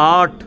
8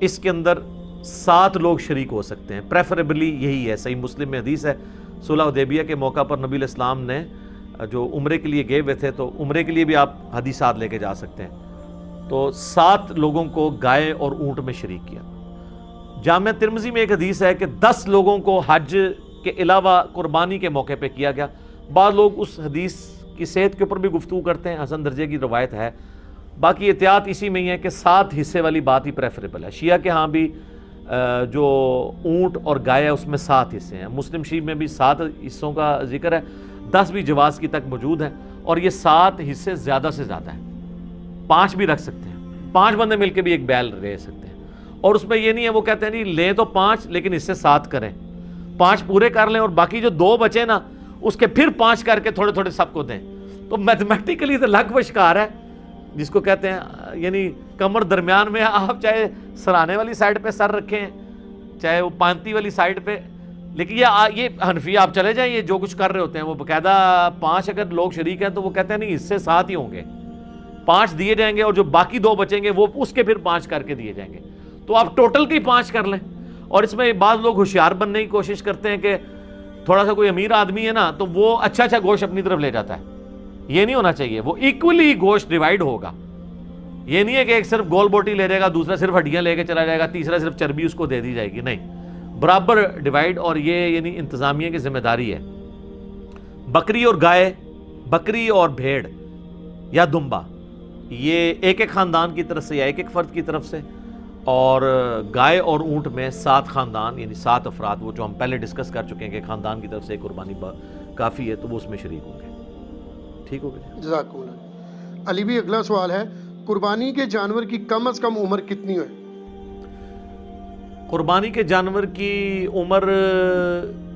اس کے اندر 7 لوگ شریک ہو سکتے ہیں، پریفریبلی یہی ہے۔ صحیح مسلم میں حدیث ہے، صلح حدیبیہ کے موقع پر نبی علیہ السلام نے جو عمرے کے لیے گئے ہوئے تھے، تو عمرے کے لیے بھی آپ حدیثات لے کے جا سکتے ہیں، تو 7 لوگوں کو گائے اور اونٹ میں شریک کیا۔ جامع ترمذی میں ایک حدیث ہے کہ 10 لوگوں کو حج کے علاوہ قربانی کے موقع پہ کیا گیا۔ بعض لوگ اس حدیث کی صحت کے اوپر بھی گفتگو کرتے ہیں، حسن درجے کی روایت ہے، باقی احتیاط اسی میں ہی ہے کہ 7 حصے والی بات ہی پریفریبل ہے۔ شیعہ کے ہاں بھی جو اونٹ اور گائے ہے اس میں 7 حصے ہیں، مسلم شریف میں بھی 7 حصوں کا ذکر ہے، 10 بھی جواز کی تک موجود ہیں، اور یہ 7 حصے زیادہ سے زیادہ ہیں، 5 بھی رکھ سکتے ہیں، 5 بندے مل کے بھی ایک بیل لے سکتے ہیں، اور اس میں یہ نہیں ہے وہ کہتے ہیں نہیں لیں تو 5 لیکن اس سے 7 کریں، 5 پورے کر لیں اور باقی جو 2 بچے نا اس کے پھر 5 کر کے تھوڑے تھوڑے سب کو دیں، تو میتھمیٹیکلی تو لگ و شکار ہے، جس کو کہتے ہیں یعنی کمر درمیان میں، آپ چاہے سرانے والی سائڈ پہ سر رکھیں چاہے وہ پانتی والی سائڈ پہ، لیکن یہ حنفی آپ چلے جائیں، یہ جو کچھ کر رہے ہوتے ہیں وہ باقاعدہ 5 اگر لوگ شریک ہیں تو وہ کہتے ہیں نہیں اس سے 7 ہی ہوں گے، 5 دیے جائیں گے اور جو باقی 2 بچیں گے وہ اس کے پھر 5 کر کے دیے جائیں گے، تو آپ ٹوٹل کی 5 کر لیں۔ اور اس میں بعض لوگ ہوشیار بننے کی کوشش کرتے ہیں کہ تھوڑا سا کوئی امیر آدمی ہے نا تو وہ اچھا گوشت اپنی طرف لے جاتا ہے، یہ نہیں ہونا چاہیے، وہ ایکولی گوشت ڈیوائیڈ ہوگا، یہ نہیں ہے کہ ایک صرف گول بوٹی لے جائے گا، دوسرا صرف ہڈیاں لے کے چلا جائے گا، تیسرا صرف چربی اس کو دے دی جائے گی، نہیں، برابر ڈیوائیڈ، اور یہ یعنی انتظامیہ کی ذمہ داری ہے۔ بکری اور گائے، بکری اور بھیڑ یا دمبا، یہ ایک خاندان کی طرف سے یا ایک فرد کی طرف سے، اور گائے اور اونٹ میں 7 خاندان یعنی 7 افراد، وہ جو ہم پہلے ڈسکس کر چکے ہیں کہ خاندان کی طرف سے قربانی کافی ہے تو وہ اس میں شریک ہوں گے۔ ٹھیک ہو گیا، جزاک اللہ۔ علی بھی اگلا سوال ہے، قربانی کے جانور کی کم از کم عمر کتنی ہے؟ قربانی کے جانور کی عمر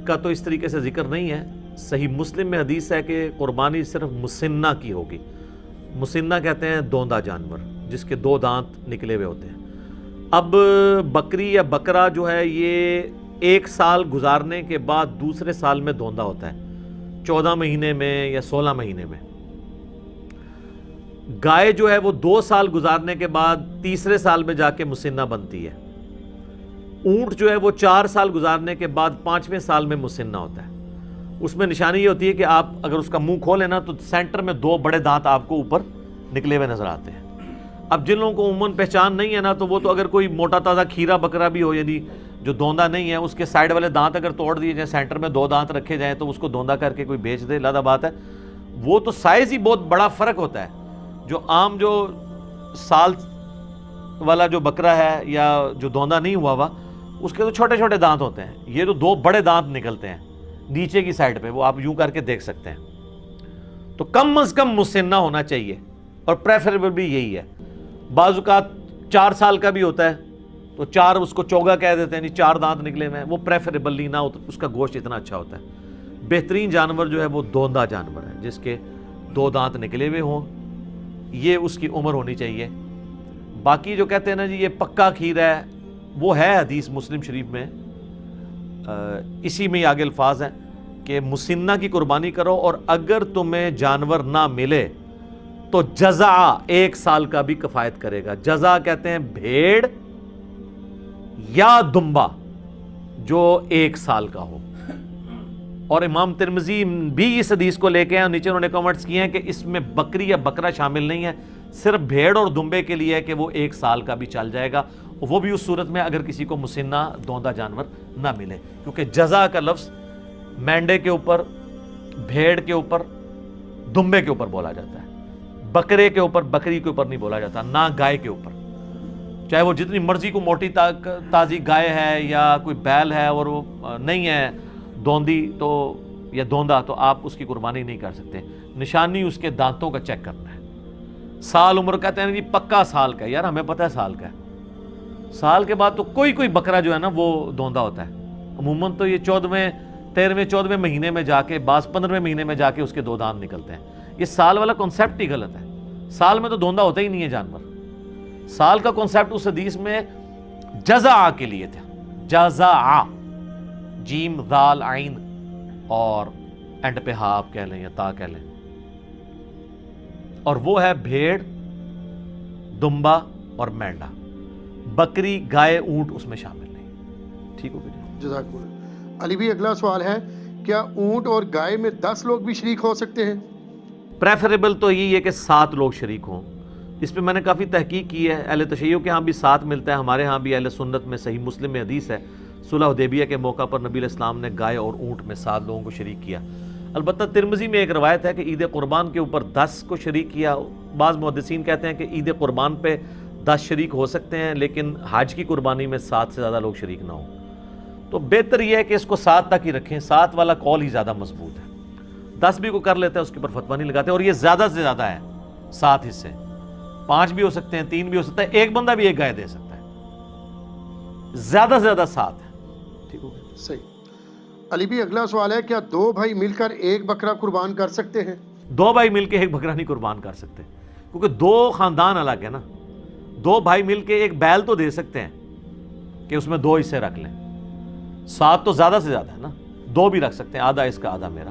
کا تو اس طریقے سے ذکر نہیں ہے، صحیح مسلم میں حدیث ہے کہ قربانی صرف مسنہ کی ہوگی۔ مسنہ کہتے ہیں دوندا جانور جس کے 2 دانت نکلے ہوئے ہوتے ہیں۔ اب بکری یا بکرا جو ہے یہ 1 سال گزارنے کے بعد دوسرے سال میں دوندا ہوتا ہے، 14 مہینے میں یا 16 مہینے میں۔ گائے جو ہے وہ 2 سال گزارنے کے بعد تیسرے سال میں جا کے مسنہ بنتی ہے۔ اونٹ جو ہے وہ 4 سال گزارنے کے بعد 5ویں سال میں مسنہ ہوتا ہے۔ اس میں نشانی یہ ہوتی ہے کہ آپ اگر اس کا منہ کھولیں نا تو سینٹر میں 2 بڑے دانت آپ کو اوپر نکلے ہوئے نظر آتے ہیں۔ اب جن لوگوں کو عموماً پہچان نہیں ہے نا تو وہ تو اگر کوئی موٹا تازہ کھیرا بکرا بھی ہو یعنی جو دوندا نہیں ہے، اس کے سائڈ والے دانت اگر توڑ دیے جائیں، سینٹر میں 2 دانت رکھے جائیں تو اس کو دوندا کر کے کوئی بیچ دے، لادہ بات ہے۔ وہ تو سائز ہی بہت بڑا فرق ہوتا ہے، جو عام جو سال والا جو بکرا ہے یا جو دوندا نہیں ہوا ہوا اس کے تو چھوٹے چھوٹے دانت ہوتے ہیں، یہ تو 2 بڑے دانت نکلتے ہیں نیچے کی سائڈ پہ، وہ آپ یوں کر کے دیکھ سکتے ہیں۔ تو کم از کم مسنہ ہونا چاہیے، اور پریفریبل بھی یہی ہے۔ بعض اوقات 4 سال کا بھی ہوتا ہے تو 4 اس کو چوگا کہہ دیتے ہیں، 4 دانت نکلے ہوئے ہیں، وہ پریفریبلی نہ ہو، اس کا گوشت اتنا اچھا ہوتا ہے۔ بہترین جانور جو ہے وہ دوندا جانور ہے جس کے 2 دانت نکلے ہوئے ہوں، یہ اس کی عمر ہونی چاہیے۔ باقی جو کہتے ہیں نا جی یہ پکا کھیر ہے، وہ ہے حدیث مسلم شریف میں، اسی میں آگے الفاظ ہیں کہ مسنہ کی قربانی کرو، اور اگر تمہیں جانور نہ ملے تو جزع 1 سال کا بھی کفایت کرے گا۔ جزع کہتے ہیں بھیڑ یا دمبا جو 1 سال کا ہو، اور امام ترمذی بھی اس حدیث کو لے کے ہیں، اور نیچے انہوں نے کمنٹس کیے ہیں کہ اس میں بکری یا بکرا شامل نہیں ہے، صرف بھیڑ اور دمبے کے لیے ہے کہ وہ 1 سال کا بھی چل جائے گا، وہ بھی اس صورت میں اگر کسی کو مسنہ دوندا جانور نہ ملے، کیونکہ جزع کا لفظ مینڈے کے اوپر، بھیڑ کے اوپر، دمبے کے اوپر بولا جاتا ہے، بکرے کے اوپر، بکری کے اوپر نہیں بولا جاتا، نہ گائے کے اوپر، چاہے وہ جتنی مرضی کو موٹی تازی گائے ہے یا کوئی بیل ہے اور وہ نہیں ہے دوندی تو یا دوندا، تو آپ اس کی قربانی نہیں کر سکتے۔ نشانی اس کے دانتوں کا چیک کرنا ہے۔ سال عمر کہتے ہیں جی پکا سال کا ہے، یار ہمیں پتہ ہے سال کا ہے، سال کے بعد تو کوئی بکرا جو ہے نا وہ دوندا ہوتا ہے، عموماً تو یہ 14ویں 13ویں 14ویں مہینے میں جا کے، بعض 15ویں مہینے میں جا کے اس کے 2 دانت نکلتے ہیں۔ یہ سال والا کنسیپٹ ہی غلط ہے، سال میں تو دوندا ہوتا ہی نہیں ہے جانور۔ سال کا کنسیپٹ اس حدیث میں جزع کے لیے تھا، جزع، جیم ذال عین اور اینڈ پہ ہا آپ کہہ لیں یا تا کہہ لیں، اور وہ ہے بھیڑ، دمبا اور مینڈا۔ بکری گائے اونٹ اس میں شامل نہیں. ٹھیک ہو گیا. جزاک علی بھی اگلا سوال ہے کیا اونٹ اور گائے میں 10 لوگ بھی شریک ہو سکتے ہیں؟ پریفریبل تو یہی ہے کہ 7 لوگ شریک ہوں. اس پہ میں نے کافی تحقیق کی ہے. اہل تشیع کے ہاں بھی 7 ملتا ہے, ہمارے ہاں بھی اہل سنت میں صحیح مسلم میں حدیث ہے صلح حدیبیہ کے موقع پر نبی علیہ السلام نے گائے اور اونٹ میں 7 لوگوں کو شریک کیا. البتہ ترمذی میں ایک روایت ہے کہ عید قربان کے اوپر 10 کو شریک کیا. بعض محدثین کہتے ہیں کہ عید قربان پہ 10 شریک ہو سکتے ہیں لیکن حج کی قربانی میں 7 سے زیادہ لوگ شریک نہ ہوں. تو بہتر یہ ہے کہ اس کو 7 تک ہی رکھیں. 7 والا قول ہی زیادہ مضبوط ہے. 10 بھی کو کر لیتا ہے اس کے اوپر فتویٰ نہیں لگاتے. اور یہ زیادہ سے زیادہ ہے 7 حصے. 5 بھی ہو سکتے ہیں, 3 بھی ہو سکتا ہے, ایک بندہ بھی ایک گائے دے سکتا ہے. زیادہ سے زیادہ 7 ہے. ٹھیک ہو گیا. صحیح. علی بھی اگلا سوال ہے کیا 2 بھائی مل کر ایک بکرا قربان کر سکتے ہیں؟ 2 بھائی مل کے ایک بکرا نہیں قربان کر سکتے کیونکہ 2 خاندان الگ ہے نا. 2 بھائی مل کے ایک بیل تو دے سکتے ہیں کہ اس میں 2 حصے رکھ لیں. 7 تو زیادہ سے زیادہ ہے نا. 2 بھی رکھ سکتے ہیں, آدھا اس کا آدھا میرا.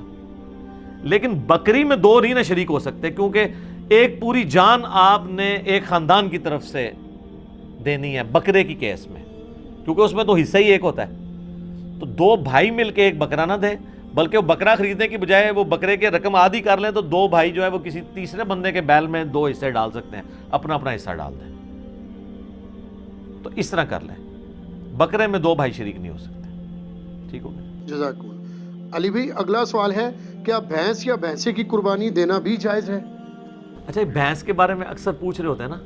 لیکن بکری میں 2 نہیں نہ شریک ہو سکتے کیونکہ ایک پوری جان آپ نے ایک خاندان کی طرف سے دینی ہے بکرے کی کیس میں, کیونکہ اس میں تو حصہ ہی ایک ہوتا ہے. تو 2 بھائی مل کے ایک بکرا نہ دیں, بلکہ وہ بکرا خریدنے کی بجائے وہ بکرے کے رقم آدھی کر لیں تو 2 بھائی جو ہے وہ کسی تیسرے بندے کے بیل میں 2 حصے ڈال سکتے ہیں, اپنا اپنا حصہ ڈال دیں. تو اس طرح کر لیں. بکرے میں 2 بھائی شریک نہیں ہو سکتے. ٹھیک ہو گیا. جزاک اللہ. علی بھائی اگلا سوال ہے کیا بھینس یا بھینسے کی قربانی دینا بھی جائز ہے؟ اچھا, بھینس کے بارے میں اکثر پوچھ رہے ہوتے ہیں نا,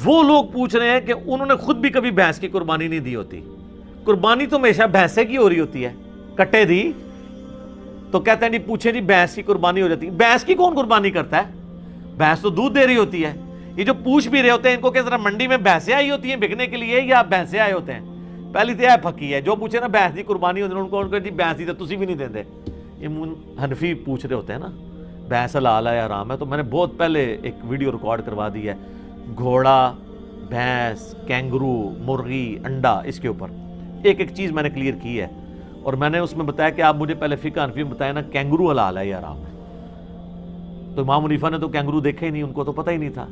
وہ لوگ پوچھ رہے ہیں کہ انہوں نے خود بھی کبھی بھینس کی قربانی نہیں دی ہوتی. قربانی تو ہمیشہ بھینسے کی ہو رہی ہوتی ہے. کٹے دی تو کہتے ہیں نہیں پوچھے جی بھینس کی قربانی ہو جاتی ہے. بھینس کی کون قربانی کرتا ہے؟ بھینس تو دودھ دے رہی ہوتی ہے. یہ جو پوچھ بھی رہے ہوتے ہیں ان کو کہ ذرا منڈی میں بھینسیں آئی ہوتی ہیں بکنے کے لیے یا بھینسیں آئے ہوتے ہیں؟ پہلی تو یہ پھکی ہے. جو پوچھے نا بھینس کی قربانی ہوتی ہے ان کو جی بھینس دی تو تسی بھی نہیں دیندے. یہ حنفی پوچھ رہے ہوتے ہیں نا بھینس حلال ہے یا حرام ہے. تو میں نے بہت پہلے ایک ویڈیو ریکارڈ کروا دی ہے گھوڑا, بھینس, کینگرو, مرغی, انڈا, اس کے اوپر ایک ایک چیز میں نے کلیئر کی ہے. اور میں نے اس میں بتایا کہ آپ مجھے پہلے فقہ حنفی میں بتایا نا کینگرو حلال ہے یا حرام ہے. تو امام حنیفہ نے تو کینگرو دیکھا ہی نہیں, ان کو تو پتہ ہی نہیں تھا.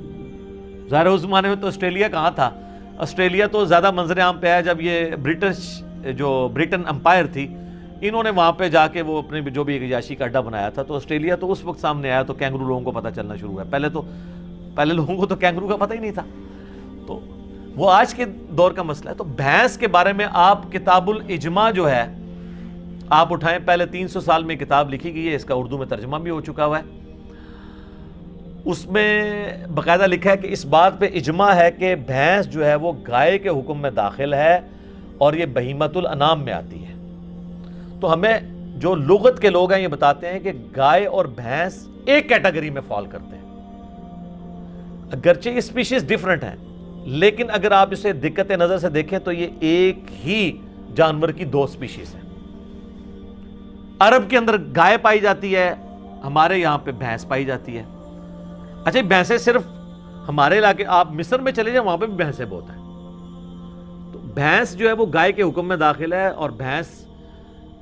ظاہر اس زمانے میں تو آسٹریلیا کہاں تھا. آسٹریلیا تو زیادہ منظر عام پہ ہے جب یہ برٹن امپائر تھی, انہوں نے وہاں پہ جا کے وہ اپنے جو بھی ایک عیاشی کا اڈا بنایا تھا. تو آسٹریلیا تو اس وقت سامنے آیا تو کینگرو لوگوں کو پتہ چلنا شروع ہوا. پہلے لوگوں کو تو کینگرو کا پتہ ہی نہیں تھا. تو وہ آج کے دور کا مسئلہ ہے. تو بھینس کے بارے میں آپ کتاب الاجماع جو ہے آپ اٹھائیں, پہلے 300 سال میں کتاب لکھی گئی ہے, اس کا اردو میں ترجمہ بھی ہو چکا ہوا ہے. اس میں باقاعدہ لکھا ہے کہ اس بات پہ اجماع ہے کہ بھینس جو ہے وہ گائے کے حکم میں داخل ہے اور یہ بہیمۃ الانام میں آتی ہے. تو ہمیں جو لغت کے لوگ ہیں یہ بتاتے ہیں کہ گائے اور بھینس ایک کیٹیگری میں فال کرتے ہیں. اگرچہ یہ اسپیشیز ڈیفرنٹ ہیں لیکن اگر آپ اسے دقت نظر سے دیکھیں تو یہ ایک ہی جانور کی 2 اسپیشیز ہیں. عرب کے اندر گائے پائی جاتی ہے, ہمارے یہاں پہ بھینس پائی جاتی ہے. اچھا, بھینسیں صرف ہمارے علاقے, آپ مصر میں چلے جائیں وہاں پہ بھی بھینسیں بہت ہیں. تو بھینس جو ہے وہ گائے کے حکم میں داخل ہے اور بھینس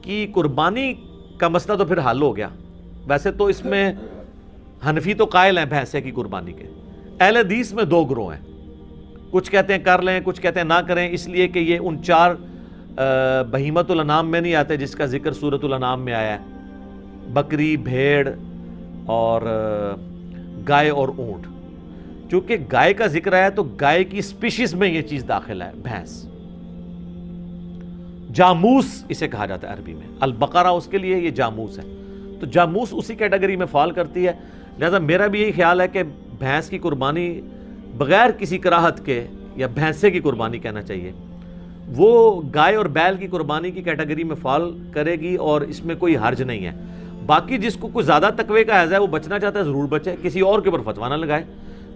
کی قربانی کا مسئلہ تو پھر حل ہو گیا. ویسے تو اس میں حنفی تو قائل ہیں بھینسے کی قربانی کے. اہل حدیث میں 2 گروہ ہیں, کچھ کہتے ہیں کر لیں, کچھ کہتے ہیں نہ کریں, اس لیے کہ یہ ان 4 بہیمۃ الانام میں نہیں آتے جس کا ذکر سورۃ الانعام میں آیا ہے. بکری, بھیڑ اور گائے اور اونٹ. چونکہ گائے کا ذکر آیا تو گائے کی اسپیشیز میں یہ چیز داخل ہے بھینس. جاموس اسے کہا جاتا ہے عربی میں, البقرہ اس کے لیے یہ جاموس ہے. تو جاموس اسی کیٹیگری میں فال کرتی ہے. لہذا میرا بھی یہی خیال ہے کہ بھینس کی قربانی بغیر کسی کراہت کے, یا بھینسے کی قربانی کہنا چاہیے, وہ گائے اور بیل کی قربانی کی کیٹیگری میں فال کرے گی اور اس میں کوئی حرج نہیں ہے. باقی جس کو کچھ زیادہ تقوی کا حیض ہے وہ بچنا چاہتا ہے ضرور بچے, کسی اور کے اوپر فتویٰ نہ لگائے.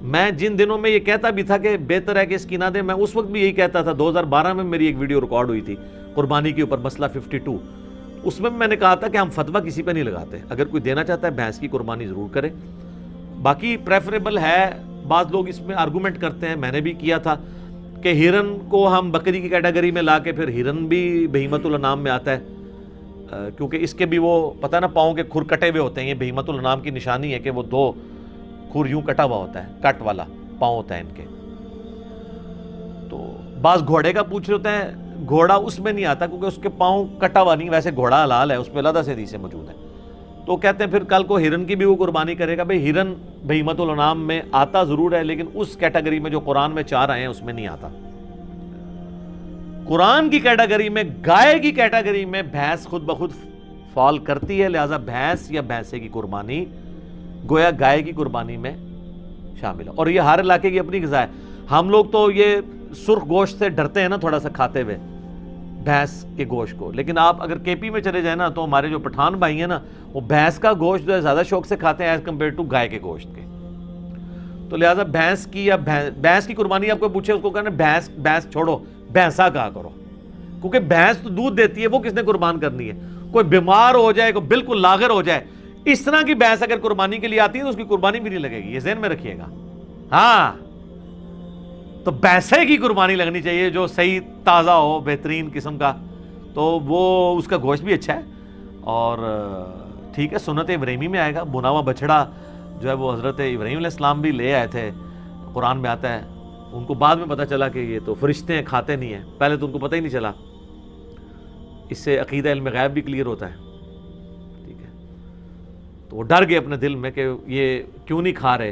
میں جن دنوں میں یہ کہتا بھی تھا کہ بہتر ہے کہ اس کی نہ دیں, میں اس وقت بھی یہی کہتا تھا. 2012 میں میری ایک ویڈیو ریکارڈ ہوئی تھی قربانی کے اوپر, مسئلہ 52. اس میں نے کہا تھا کہ ہم فتویٰ کسی پہ نہیں لگاتے, اگر کوئی دینا چاہتا ہے بھینس کی قربانی ضرور کرے. باقی پریفریبل ہے, بعض لوگ اس میں آرگومنٹ کرتے ہیں, میں نے بھی کیا تھا کہ ہرن کو ہم بکری کی کیٹیگری میں لا کے, پھر ہرن بھی بہیمۃ الانعام میں آتا ہے کیونکہ اس کے بھی وہ پتہ نا پاؤں کے کھر کٹے ہوئے ہوتے ہیں. یہ بہیمۃ الانعام کی نشانی ہے کہ وہ 2 کھر یوں کٹا ہوا ہوتا ہے, کٹ والا پاؤں ہوتا ہے ان کے. بعض گھوڑے کا پوچھ رہے ہوتے ہیں، گھوڑا اس میں نہیں آتا کیونکہ اس کے پاؤں کٹا ہوا نہیں، ویسے گھوڑا حلال ہے، اس پہ علیحدہ سے حدیثیں موجود ہیں. تو کہتے ہیں پھر کل کو ہرن کی بھی وہ قربانی کرے گا. بھئی ہرن بہیمۃ الانعام میں آتا ضرور ہے، لیکن اس کیٹیگری میں جو قرآن میں 4 آئے ہیں اس میں نہیں آتا. قرآن کی کیٹیگری میں، گائے کی کیٹیگری میں بھینس خود بخود فال کرتی ہے، لہذا بھینس یا بھینسے کی قربانی گویا گائے کی قربانی میں شامل ہے. اور یہ ہر علاقے کی اپنی غذا ہے. ہم لوگ تو یہ سرخ گوشت سے ڈرتے ہیں نا تھوڑا سا کھاتے ہوئے بھینس کے گوشت کو، لیکن آپ اگر کے پی میں چلے جائیں نا تو ہمارے جو پٹھان بھائی ہیں نا وہ بھینس کا گوشت جو ہے زیادہ شوق سے کھاتے ہیں ایز کمپیئر ٹو گائے کے گوشت کے. تو لہٰذا بھینس کی یا بھینس کی قربانی آپ کو پوچھے اس کو کہنا بھینس چھوڑو، بھینسا کہا کرو، کیونکہ بھینس تو دودھ دیتی ہے، وہ کس نے قربان کرنی ہے؟ کوئی بیمار ہو جائے، کوئی بالکل لاغر ہو جائے، اس طرح کی بھینس اگر قربانی کے لیے آتی ہے تو اس کی قربانی بھی نہیں لگے گی، یہ ذہن میں رکھیے گا. ہاں تو بھینسے کی قربانی لگنی چاہیے جو صحیح تازہ ہو، بہترین قسم کا، تو وہ اس کا گوشت بھی اچھا ہے. اور ٹھیک ہے، سنت ابراہیمی میں آئے گا. بنا ہوا بچڑا جو ہے وہ حضرت ابراہیم علیہ السلام بھی لے آئے تھے، قرآن میں آتا ہے. ان کو بعد میں پتہ چلا کہ یہ تو فرشتے ہیں، کھاتے نہیں ہیں، پہلے تو ان کو پتہ ہی نہیں چلا. اس سے عقیدہ علم غیب بھی کلیئر ہوتا ہے. ٹھیک ہے، تو وہ ڈر گئے اپنے دل میں کہ یہ کیوں نہیں کھا رہے،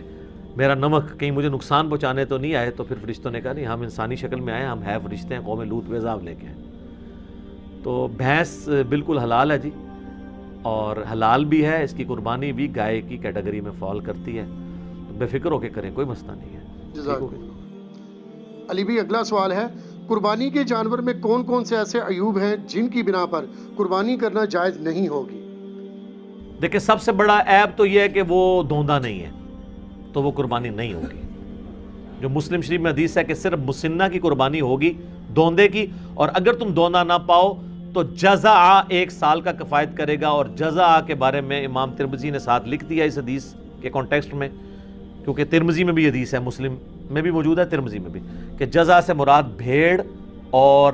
میرا نمک کہیں مجھے نقصان پہنچانے تو نہیں آئے. تو پھر فرشتوں نے کہا نہیں، ہم انسانی شکل میں آئے، ہم ہے فرشتے ہیں، قوم لوط پہ عذاب لے کے آئے. تو بھینس بالکل حلال ہے جی، اور حلال بھی ہے، اس کی قربانی بھی گائے کی کیٹیگری میں فال کرتی ہے. تو بے فکر ہو کے کریں، کوئی مسئلہ نہیں ہے. جزاک اللہ. علی بھی اگلا سوال ہے، قربانی کے جانور میں کون کون سے ایسے عیوب ہیں جن کی بنا پر قربانی کرنا جائز نہیں ہوگی؟ دیکھیں سب سے بڑا عیب تو یہ ہے کہ وہ دوندا نہیں ہے، تو وہ قربانی نہیں ہوگی. جو مسلم شریف میں حدیث ہے کہ صرف مسنہ کی قربانی ہوگی، دوندے کی، اور اگر تم دوندا نہ پاؤ تو جزع 1 سال کا کفایت کرے گا. اور جزع کے بارے میں امام ترمذی نے ساتھ لکھ دیا اس حدیث کے کانٹیکسٹ میں، کیونکہ ترمذی میں بھی حدیث ہے، مسلم میں بھی موجود ہے، ترمذی میں بھی، کہ جزع سے مراد بھیڑ اور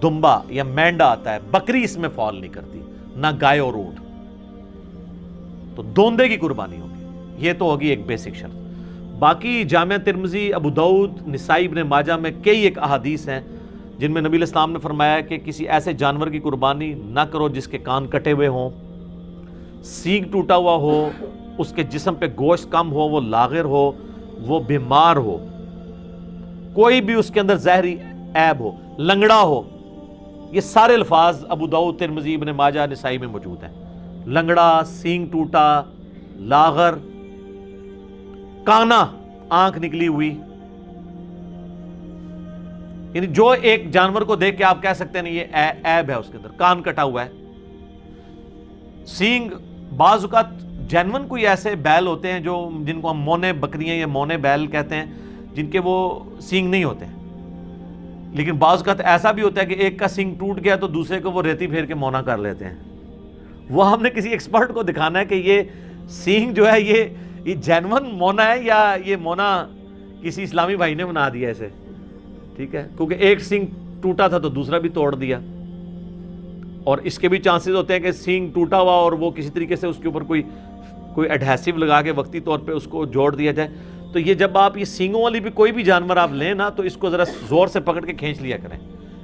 دمبا یا مینڈا آتا ہے. بکری اس میں فال نہیں کرتی، نہ گائے اور اونٹ. تو دوندے کی قربانی ہوگی، یہ تو ہوگی ایک بیسک شرط. باقی جامعہ ترمذی، ابو داؤد، نسائی، ابن ماجہ میں کئی ایک احادیث ہیں جن میں نبی علیہ السلام نے فرمایا کہ کسی ایسے جانور کی قربانی نہ کرو جس کے کان کٹے ہوئے ہوں، سینگ ٹوٹا ہوا ہو، اس کے جسم پہ گوشت کم ہو، وہ لاغر ہو، وہ بیمار ہو، کوئی بھی اس کے اندر زہری عیب ہو، لنگڑا ہو. یہ سارے الفاظ ابو داؤد، ترمذی، ابن ماجہ، نسائی میں موجود ہیں. لنگڑا، سینگ ٹوٹا، لاغر، کانا، آنکھ نکلی ہوئی، یعنی جو ایک جانور کو دیکھ کے آپ کہہ سکتے ہیں یہ عیب ہے اس کے اندر، کان کٹا ہوا ہے. سینگ بعض اوقات جینون کوئی ایسے بیل ہوتے ہیں جو جن کو ہم مونے بکریاں یا مونے بیل کہتے ہیں، جن کے وہ سینگ نہیں ہوتے ہیں. لیکن بعض اوقات ایسا بھی ہوتا ہے کہ ایک کا سینگ ٹوٹ گیا تو دوسرے کو وہ ریتی پھیر کے مونا کر لیتے ہیں. وہ ہم نے کسی ایکسپرٹ کو دکھانا ہے کہ یہ سینگ جو ہے یہ جینون مونا ہے یا یہ مونا کسی اسلامی بھائی نے بنا دیا اسے. ٹھیک ہے، کیونکہ ایک سینگ ٹوٹا تھا تو دوسرا بھی توڑ دیا. اور اس کے بھی چانسز ہوتے ہیں کہ سینگ ٹوٹا ہوا اور وہ کسی طریقے سے اس کے اوپر کوئی ایڈہیسو لگا کے وقتی طور پہ اس کو جوڑ دیا جائے. تو یہ جب آپ یہ سینگوں والی بھی کوئی بھی جانور آپ لیں نا تو اس کو ذرا زور سے پکڑ کے کھینچ لیا کریں،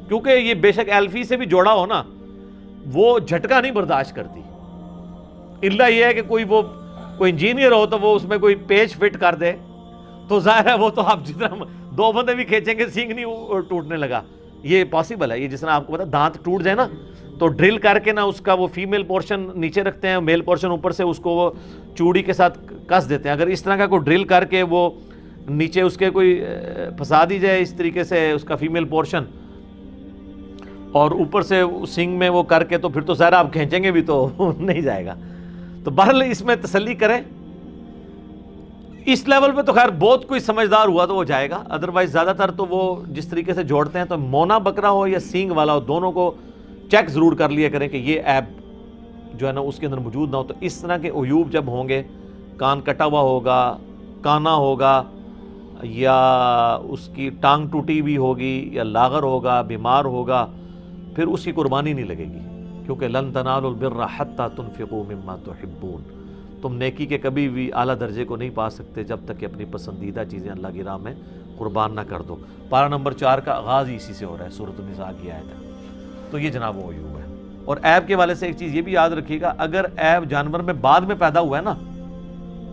کیونکہ یہ بے شک ایلفی سے بھی جوڑا ہو نا وہ جھٹکا نہیں برداشت کرتی. الا یہ ہے کہ کوئی انجینئر ہو تو وہ اس میں کوئی پیچ فٹ کر دے تو ظاہر ہے وہ تو آپ جتنا 2 بندے بھی کھینچیں گے سینگ نہیں ٹوٹنے لگا. یہ پاسبل ہے. یہ جس طرح آپ کو پتا دانت ٹوٹ جائے نا تو ڈرل کر کے نا اس کا وہ فیمیل پورشن نیچے رکھتے ہیں، میل پورشن اوپر سے اس کو وہ چوڑی کے ساتھ کس دیتے ہیں. اگر اس طرح کا کوئی ڈرل کر کے وہ نیچے اس کے کوئی پھنسا دی جائے اس طریقے سے اس کا فیمیل پورشن اور اوپر سے سینگ میں وہ کر کے تو پھر تو ظاہر آپ کھینچیں گے بھی تو نہیں جائے گا. تو بہرحال اس میں تسلی کریں. اس لیول پہ تو خیر بہت کوئی سمجھدار ہوا تو وہ جائے گا، ادروائز زیادہ تر تو وہ جس طریقے سے جوڑتے ہیں تو مونا بکرا ہو یا سینگ والا ہو دونوں کو چیک ضرور کر لیا کریں کہ یہ ایپ جو ہے نا اس کے اندر موجود نہ ہو. تو اس طرح کے عیوب جب ہوں گے، کان کٹا ہوا ہوگا، کانا ہوگا، یا اس کی ٹانگ ٹوٹی بھی ہوگی، یا لاغر ہوگا، بیمار ہوگا، پھر اس کی قربانی نہیں لگے گی، کیونکہ لن تنالوا البر حتی تنفقوا مما تحبون. تم نیکی کے کبھی بھی اعلیٰ درجے کو نہیں پا سکتے جب تک کہ اپنی پسندیدہ چیزیں اللہ کی راہ میں قربان نہ کر دو. پارہ نمبر 4 کا آغاز ہی اسی سے ہو رہا ہے, سورۃ النساء کی آیت ہے. تو یہ جناب وہ عیوب ہے. اور عیب کے والے سے ایک چیز یہ بھی یاد رکھیے گا, اگر عیب جانور میں بعد میں پیدا ہوا ہے نا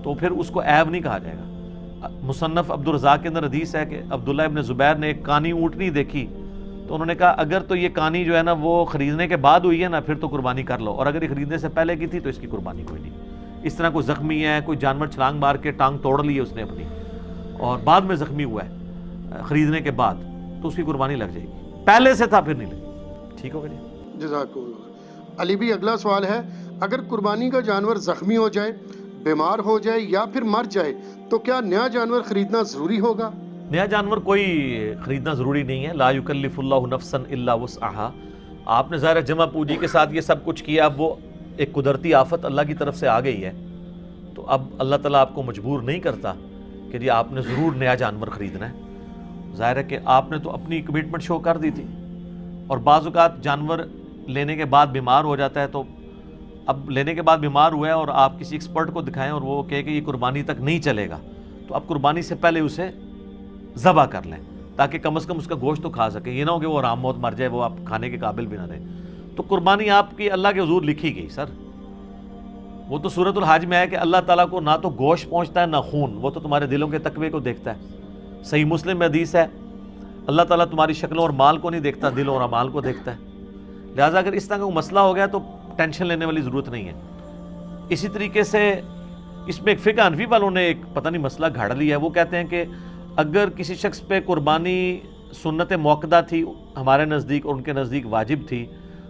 تو پھر اس کو عیب نہیں کہا جائے گا. مصنف عبدالرزاق کے اندر حدیث ہے کہ عبداللہ ابن زبیر نے ایک کانی اونٹنی دیکھی تو انہوں نے کہا اگر تو یہ کانی جو ہے نا وہ خریدنے کے بعد ہوئی ہے نا پھر تو قربانی کر لو, اور اگر یہ خریدنے سے پہلے کی تھی تو اس کی قربانی کوئی نہیں. اس طرح کوئی زخمی ہے, کوئی جانور چھلانگ مار کے ٹانگ توڑ لی ہے اس نے اپنی اور بعد میں زخمی ہوا ہے خریدنے کے بعد, تو اس کی قربانی لگ جائے گی. پہلے سے تھا پھر نہیں لگی. ٹھیک ہو گیا جی. جزاک اللہ. علی بھی اگلا سوال ہے, اگر قربانی کا جانور زخمی ہو جائے, بیمار ہو جائے یا پھر مر جائے تو کیا نیا جانور خریدنا ضروری ہوگا؟ نیا جانور کوئی خریدنا ضروری نہیں ہے. لا یکلف اللہ نفسا الا وسعہا. آپ نے ظاہر جمع پوجی کے ساتھ یہ سب کچھ کیا, اب وہ ایک قدرتی آفت اللہ کی طرف سے آ گئی ہے تو اب اللہ تعالیٰ آپ کو مجبور نہیں کرتا کہ جی آپ نے ضرور نیا جانور خریدنا ہے. ظاہر ہے کہ آپ نے تو اپنی کمٹمنٹ شو کر دی تھی, اور بعض اوقات جانور لینے کے بعد بیمار ہو جاتا ہے, تو اب لینے کے بعد بیمار ہوا ہے اور آپ کسی ایکسپرٹ کو دکھائیں اور وہ کہے کہ یہ قربانی تک نہیں چلے گا, تو آپ قربانی سے پہلے اسے ذبح کر لیں تاکہ کم از کم اس کا گوشت تو کھا سکیں. یہ نہ ہو کہ وہ آرام موت مر جائے, وہ آپ کھانے کے قابل بھی نہ رہیں. تو قربانی آپ کی اللہ کے حضور لکھی گئی سر. وہ تو سورۃ الحج میں ہے کہ اللہ تعالیٰ کو نہ تو گوشت پہنچتا ہے نہ خون, وہ تو تمہارے دلوں کے تقوی کو دیکھتا ہے. صحیح مسلم میں حدیث ہے اللہ تعالیٰ تمہاری شکلوں اور مال کو نہیں دیکھتا, دلوں اور اعمال کو دیکھتا ہے. لہٰذا اگر اس طرح کا کوئی مسئلہ ہو گیا تو ٹینشن لینے والی ضرورت نہیں ہے. اسی طریقے سے اس میں ایک فقہ حنفی والوں نے ایک پتہ نہیں مسئلہ گھاڑ لیا ہے. وہ کہتے ہیں کہ اگر کسی شخص پہ قربانی سنت موقدہ تھی ہمارے نزدیک اور ان کے نزدیک واجب تھی,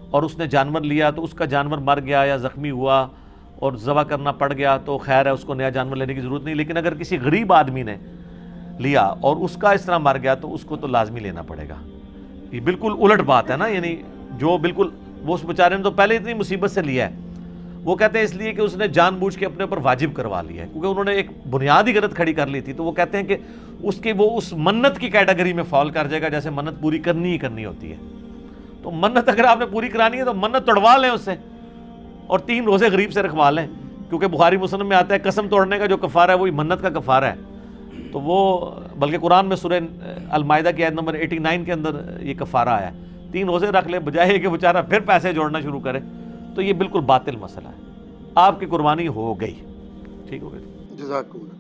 اور اس نے جانور لیا تو اس کا جانور مر گیا یا زخمی ہوا اور ذبح کرنا پڑ گیا تو خیر ہے, اس کو نیا جانور لینے کی ضرورت نہیں. لیکن اگر کسی غریب آدمی نے لیا اور اس کا اس طرح مر گیا تو اس کو تو لازمی لینا پڑے گا. یہ بالکل الٹ بات ہے نا, یعنی جو بالکل وہ اس بیچارے نے تو پہلے اتنی مصیبت سے لیا ہے. وہ کہتے ہیں اس لیے کہ اس نے جان بوجھ کے اپنے اوپر واجب کروا لیا ہے, کیونکہ انہوں نے ایک بنیادی غلط کھڑی کر لی تھی. تو وہ کہتے ہیں کہ اس کے وہ اس منت کی کیٹیگری میں فال کر جائے گا جیسے منت پوری کرنی ہی کرنی ہوتی ہے. تو منت اگر آپ نے پوری کرانی ہے تو منت توڑوا لیں اس سے, اور 3 روزے غریب سے رکھوا لیں, کیونکہ بخاری مسلم میں آتا ہے قسم توڑنے کا جو کفارہ ہے وہی منت کا کفارہ ہے. تو وہ بلکہ قرآن میں سورہ المائدہ کی آیت نمبر 89 کے اندر یہ کفارہ آیا ہے. 3 روزے رکھ لے بجائے کہ بیچارہ پھر پیسے جوڑنا شروع کرے. تو یہ بالکل باطل مسئلہ ہے. آپ کی قربانی ہو گئی. ٹھیک ہو گئی. جزاک اللہ.